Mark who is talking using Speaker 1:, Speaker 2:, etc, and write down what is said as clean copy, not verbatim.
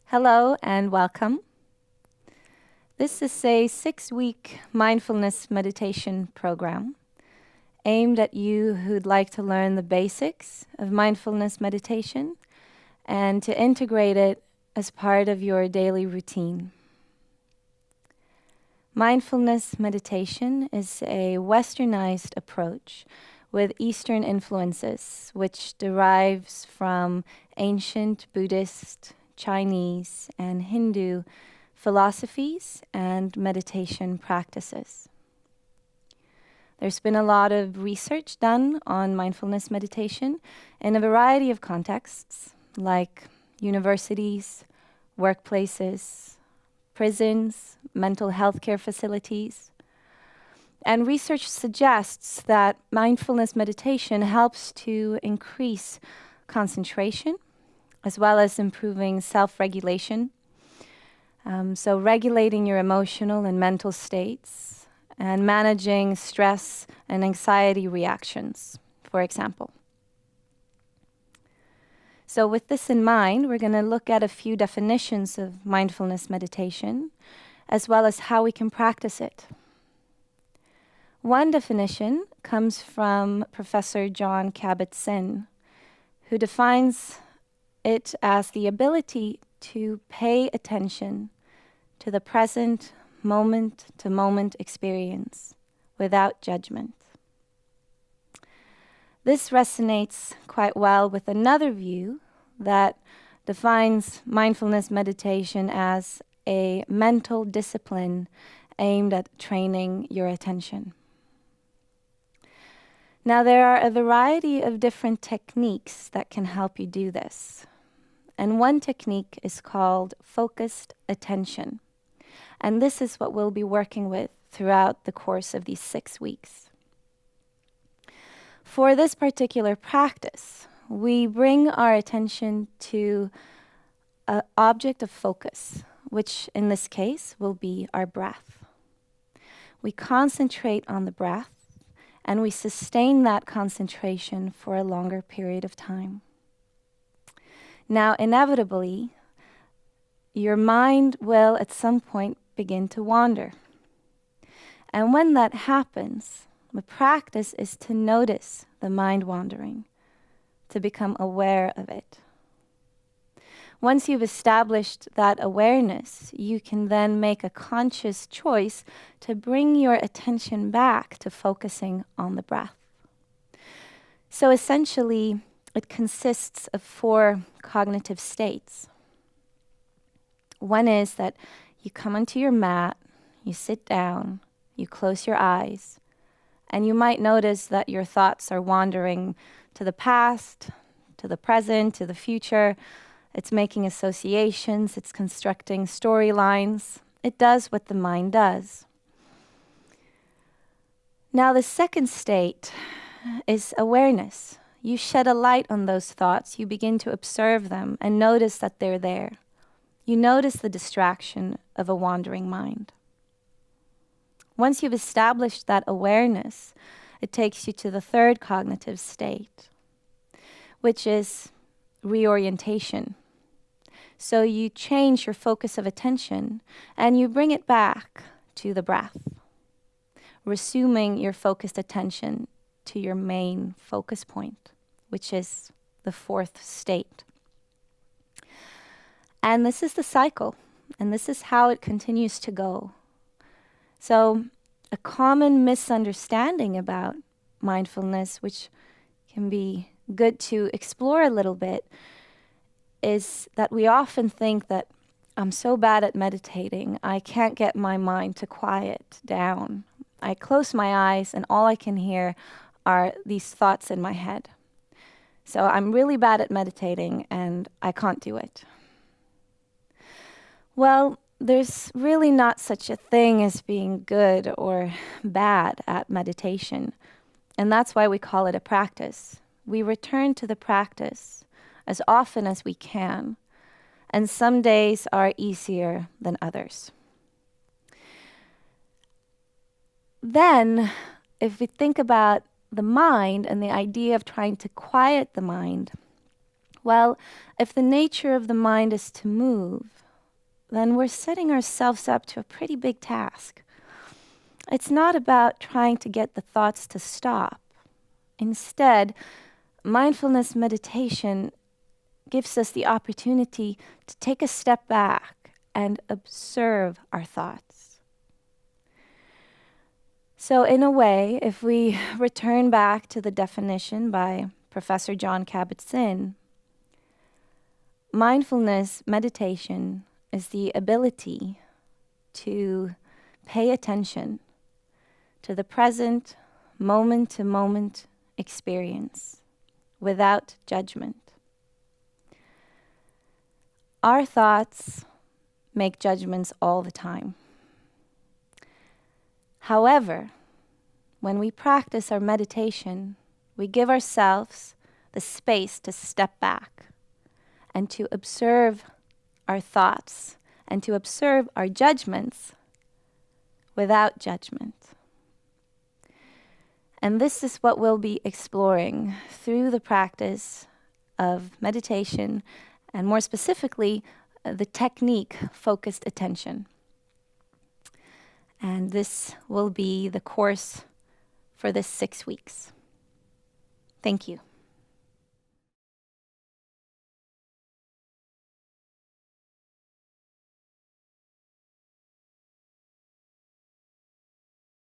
Speaker 1: Hello and welcome. This is a 6-week mindfulness meditation program aimed at you who'd like to learn the basics of mindfulness meditation and to integrate it as part of your daily routine. Mindfulness meditation is a westernized approach with Eastern influences, which derives from ancient Buddhist, Chinese, and Hindu philosophies and meditation practices. There's been a lot of research done on mindfulness meditation in a variety of contexts, like universities, workplaces, prisons, mental health care facilities. And research suggests that mindfulness meditation helps to increase concentration, as well as improving self-regulation. So regulating your emotional and mental states and managing stress and anxiety reactions, for example. So with this in mind, we're going to look at a few definitions of mindfulness meditation, as well as how we can practice it. One definition comes from Professor John Kabat-Zinn, who defines it as the ability to pay attention to the present moment-to-moment experience without judgment. This resonates quite well with another view that defines mindfulness meditation as a mental discipline aimed at training your attention. Now, there are a variety of different techniques that can help you do this. And one technique is called focused attention. And this is what we'll be working with throughout the course of these 6 weeks. For this particular practice, we bring our attention to an object of focus, which in this case will be our breath. We concentrate on the breath, and we sustain that concentration for a longer period of time. Now, inevitably, your mind will at some point begin to wander. And when that happens, the practice is to notice the mind wandering, to become aware of it. Once you've established that awareness, you can then make a conscious choice to bring your attention back to focusing on the breath. So essentially, it consists of 4 cognitive states. One is that you come onto your mat, you sit down, you close your eyes, and you might notice that your thoughts are wandering to the past, to the present, to the future. It's making associations, it's constructing storylines. It does what the mind does. Now, the second state is awareness. You shed a light on those thoughts, you begin to observe them and notice that they're there. You notice the distraction of a wandering mind. Once you've established that awareness, it takes you to the third cognitive state, which is reorientation. So you change your focus of attention and you bring it back to the breath, resuming your focused attention to your main focus point, which is the 4th state. And this is the cycle, and this is how it continues to go. So a common misunderstanding about mindfulness, which can be good to explore a little bit, is that we often think that I'm so bad at meditating, I can't get my mind to quiet down. I close my eyes and all I can hear are these thoughts in my head. So I'm really bad at meditating and I can't do it. Well, there's really not such a thing as being good or bad at meditation. And that's why we call it a practice. We return to the practice as often as we can. And some days are easier than others. Then, if we think about the mind and the idea of trying to quiet the mind, Well, if the nature of the mind is to move, then we're setting ourselves up to a pretty big task. It's not about trying to get the thoughts to stop. Instead, mindfulness meditation gives us the opportunity to take a step back and observe our thoughts. So in a way, if we return back to the definition by Professor John Kabat-Zinn, mindfulness meditation is the ability to pay attention to the present, moment-to-moment experience without judgment. Our thoughts make judgments all the time. However, when we practice our meditation, we give ourselves the space to step back and to observe our thoughts and to observe our judgments without judgment. And this is what we'll be exploring through the practice of meditation, and more specifically, the technique focused attention. And this will be the course for this 6 weeks. Thank you.